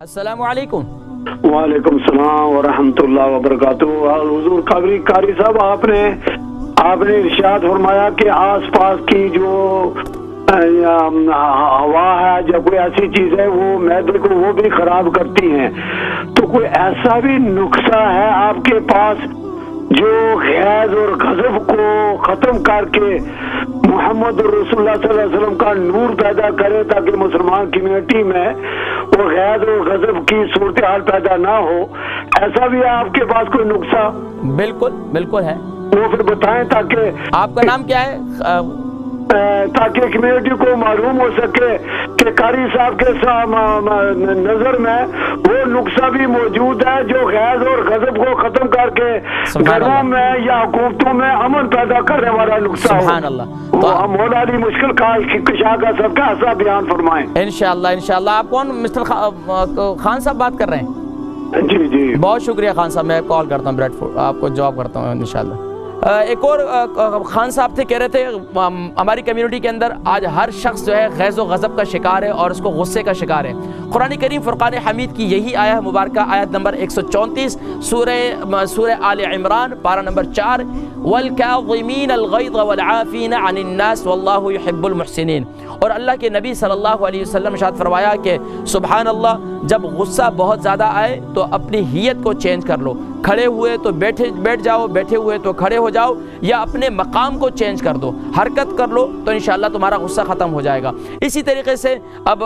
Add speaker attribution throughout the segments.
Speaker 1: السلام علیکم۔
Speaker 2: وعلیکم السلام ورحمۃ اللہ وبرکاتہ۔ حضور قاری صاحب، آپ نے ارشاد فرمایا کہ آس پاس کی جو ہوا ہے یا کوئی ایسی چیز ہے وہ معدے کو وہ بھی خراب کرتی ہیں، تو کوئی ایسا بھی نسخہ ہے آپ کے پاس جو غیظ اور غضب کو ختم کر کے محمد رسول اللہ صلی اللہ علیہ وسلم کا نور پیدا کرے تاکہ مسلمان کمیونٹی میں وہ غیظ اور غضب کی صورتحال پیدا نہ ہو؟ ایسا بھی ہے آپ کے پاس کوئی نسخہ؟
Speaker 1: بالکل بالکل ہے،
Speaker 2: وہ پھر بتائیں تاکہ
Speaker 1: آپ کا نام کیا ہے؟
Speaker 2: تاکہ کمیونٹی کو معلوم ہو سکے کہ قاری صاحب کے نظر میں وہ نسخہ بھی موجود ہے جو غیظ اور غضب کو ختم کر کے گھروں میں یا حکومتوں میں امن پیدا کرنے والا نسخہ ہو۔
Speaker 1: سبحان اللہ۔
Speaker 2: وہ مولا علی مشکل کشا کا سب کا ایسا بیان فرمائیں
Speaker 1: انشاءاللہ۔ آپ کون مسٹر خان صاحب بات کر رہے ہیں؟
Speaker 2: جی جی،
Speaker 1: بہت شکریہ خان صاحب، میں کال کرتا ہوں بریڈ فورڈ، آپ کو جواب کرتا ہوں انشاءاللہ۔ ایک اور خان صاحب تھے، کہہ رہے تھے ہماری کمیونٹی کے اندر آج ہر شخص جو ہے غیظ و غضب کا شکار ہے اور اس کو غصے کا شکار ہے۔ قرآن کریم فرقان حمید کی یہی آیت مبارکہ، آیت نمبر 134 سورہ آل عمران پارہ نمبر 4، وَالْكَاظِمِينَ الْغَيْظَ وَالْعَافِينَ عَنِ النَّاسِ وَاللَّهُ يُحِبُّ الْمُحْسِنِينَ۔ اور اللہ کے نبی صلی اللہ علیہ وسلم ارشاد فرمایا کہ سبحان اللہ، جب غصہ بہت زیادہ آئے تو اپنی ہیت کو چینج کر لو، کھڑے ہوئے تو بیٹھ جاؤ، بیٹھے ہوئے تو کھڑے ہو جاؤ، یا اپنے مقام کو چینج کر دو، حرکت کر لو تو انشاءاللہ تمہارا غصہ ختم ہو جائے گا۔ اسی طریقے سے اب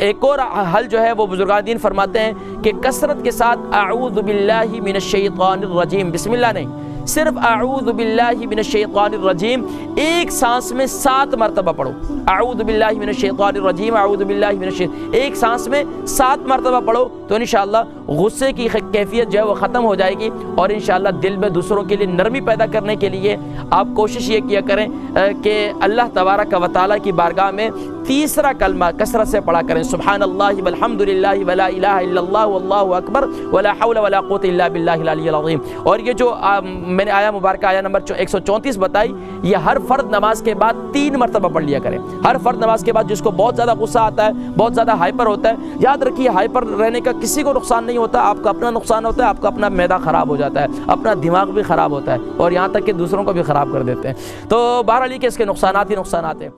Speaker 1: ایک اور حل جو ہے وہ بزرگان دین فرماتے ہیں کہ کثرت کے ساتھ اعوذ باللہ من الشیطان الرجیم، بسم اللہ نہیں، صرف اعوذ باللہ من الشیطان الرجیم ایک سانس میں 7 مرتبہ پڑھو۔ اعوذ باللہ من الشیطان الرجیم، اعوذ باللہ من الشیطان، ایک سانس میں 7 مرتبہ پڑھو تو انشاءاللہ غصے کی کیفیت جو ہے وہ ختم ہو جائے گی، اور انشاءاللہ دل میں دوسروں کے لیے نرمی پیدا کرنے کے لیے آپ کوشش یہ کیا کریں کہ اللہ تبارک و تعالیٰ کی بارگاہ میں تیسرا کلمہ کثرت سے پڑھا کریں، سبحان اللہ والحمد للہ ولا الہ الا اللہ واللہ اکبر ولا حول ولا قوت الا باللہ العلی العظیم۔ اور یہ جو میں نے آیا مبارکہ آیا نمبر 134 بتائی، یہ ہر فرض نماز کے بعد 3 مرتبہ پڑھ لیا کریں۔ ہر فرض نماز کے بعد جس کو بہت زیادہ غصہ آتا ہے، بہت زیادہ ہائپر ہوتا ہے، یاد رکھیے ہائپر رہنے کا کسی کو نقصان نہیں ہوتا، آپ کا اپنا نقصان ہوتا ہے، آپ کا اپنا معدہ خراب ہو جاتا ہے، اپنا دماغ بھی خراب ہوتا ہے، اور یہاں تک کہ دوسروں کو بھی خراب کر دیتے ہیں۔ تو بہرحال یہ کہ اس کے نقصانات ہی نقصانات ہیں۔